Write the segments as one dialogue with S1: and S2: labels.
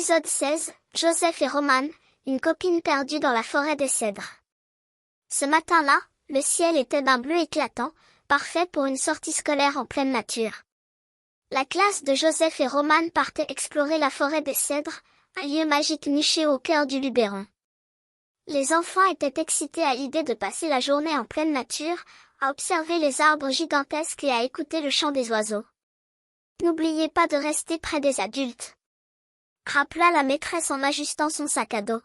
S1: Épisode 16, Joseph et Roman, une copine perdue dans la forêt des cèdres. Ce matin-là, le ciel était d'un bleu éclatant, parfait pour une sortie scolaire en pleine nature. La classe de Joseph et Roman partait explorer la forêt des cèdres, un lieu magique niché au cœur du Luberon. Les enfants étaient excités à l'idée de passer la journée en pleine nature, à observer les arbres gigantesques et à écouter le chant des oiseaux. N'oubliez pas de rester près des adultes, rappela la maîtresse en ajustant son sac à dos.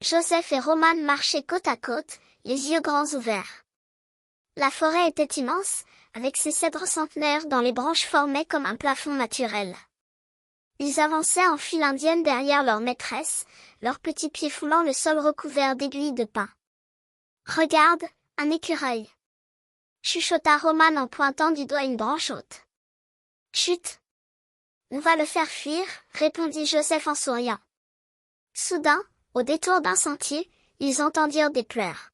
S1: Joseph et Roman marchaient côte à côte, les yeux grands ouverts. La forêt était immense, avec ses cèdres centenaires dont les branches formaient comme un plafond naturel. Ils avançaient en file indienne derrière leur maîtresse, leurs petits pieds foulant le sol recouvert d'aiguilles de pin. « Regarde, un écureuil !» chuchota Roman en pointant du doigt une branche haute. « Chut ! On va le faire fuir, répondit Joseph en souriant. Soudain, au détour d'un sentier, ils entendirent des pleurs.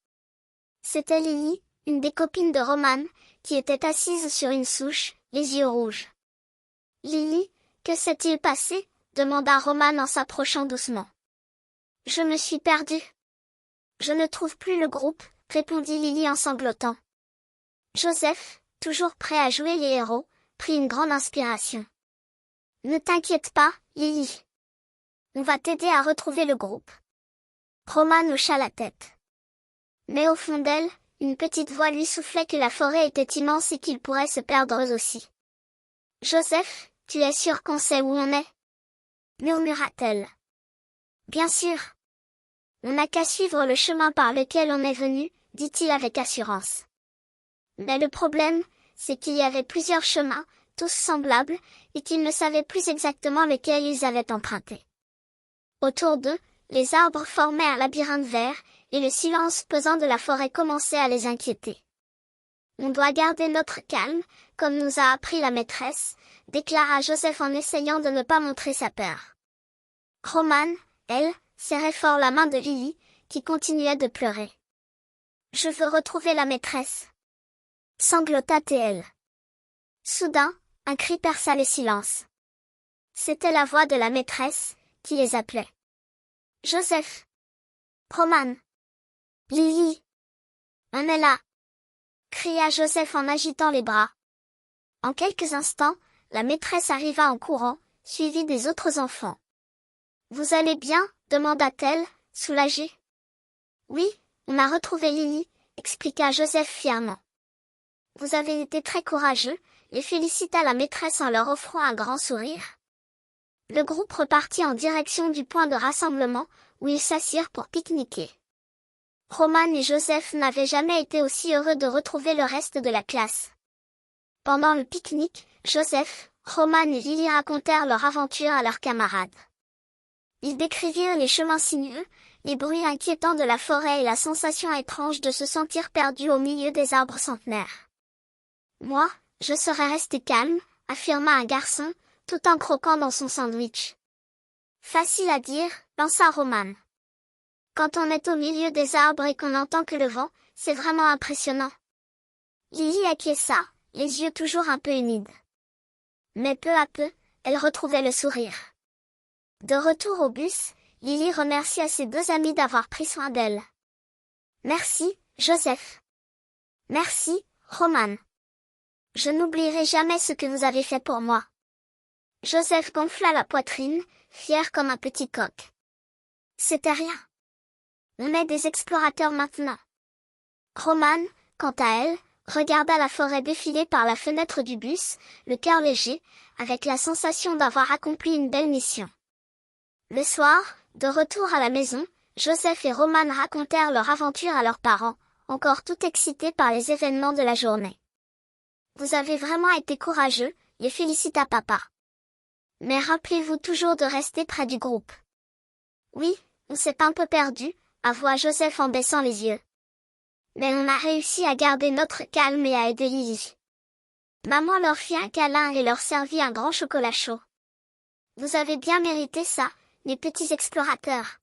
S1: C'était Lily, une des copines de Roman, qui était assise sur une souche, les yeux rouges. « Lily, que s'est-il passé ?» demanda Roman en s'approchant doucement. « Je me suis perdue. Je ne trouve plus le groupe, répondit Lily en sanglotant. Joseph, toujours prêt à jouer les héros, prit une grande inspiration. « Ne t'inquiète pas, Lily. On va t'aider à retrouver le groupe. » Roman hocha la tête. Mais au fond d'elle, une petite voix lui soufflait que la forêt était immense et qu'ils pourraient se perdre eux aussi. « Joseph, tu es sûr qu'on sait où on est ?» murmura-t-elle. « Bien sûr. On n'a qu'à suivre le chemin par lequel on est venu, dit-il avec assurance. Mais le problème, c'est qu'il y avait plusieurs chemins, tous semblables, et qu'ils ne savaient plus exactement lequel ils avaient emprunté. Autour d'eux, les arbres formaient un labyrinthe vert, et le silence pesant de la forêt commençait à les inquiéter. « On doit garder notre calme, comme nous a appris la maîtresse, » déclara Joseph en essayant de ne pas montrer sa peur. Roman, elle, serrait fort la main de Lily, qui continuait de pleurer. « Je veux retrouver la maîtresse !» sanglota-t-elle. Soudain, un cri perça le silence. C'était la voix de la maîtresse, qui les appelait. « Joseph! Roman! Lily! On est là !» cria Joseph en agitant les bras. En quelques instants, la maîtresse arriva en courant, suivie des autres enfants. « Vous allez bien ?» demanda-t-elle, soulagée. « Oui, on a retrouvé Lily » expliqua Joseph fièrement. « Vous avez été très courageux » et félicita la maîtresse en leur offrant un grand sourire. Le groupe repartit en direction du point de rassemblement, où ils s'assirent pour pique-niquer. Roman et Joseph n'avaient jamais été aussi heureux de retrouver le reste de la classe. Pendant le pique-nique, Joseph, Roman et Lily racontèrent leur aventure à leurs camarades. Ils décrivirent les chemins sinueux, les bruits inquiétants de la forêt et la sensation étrange de se sentir perdu au milieu des arbres centenaires. « Moi, je serais resté calme, » affirma un garçon, tout en croquant dans son sandwich. « Facile à dire, » lança Roman. « Quand on est au milieu des arbres et qu'on n'entend que le vent, c'est vraiment impressionnant. » Lily acquiesça, les yeux toujours un peu humides. Mais peu à peu, elle retrouvait le sourire. De retour au bus, Lily remercia ses deux amis d'avoir pris soin d'elle. « Merci, Joseph. Merci, Roman. Je n'oublierai jamais ce que vous avez fait pour moi. » Joseph gonfla la poitrine, fier comme un petit coq. « C'était rien. On est des explorateurs maintenant. » Roman, quant à elle, regarda la forêt défiler par la fenêtre du bus, le cœur léger, avec la sensation d'avoir accompli une belle mission. Le soir, de retour à la maison, Joseph et Roman racontèrent leur aventure à leurs parents, encore tout excités par les événements de la journée. « Vous avez vraiment été courageux » les félicita papa. « Mais rappelez-vous toujours de rester près du groupe. »« Oui, on s'est un peu perdu » avoua Joseph en baissant les yeux. « Mais on a réussi à garder notre calme et à aider Lily. » Maman leur fit un câlin et leur servit un grand chocolat chaud. « Vous avez bien mérité ça, les petits explorateurs. »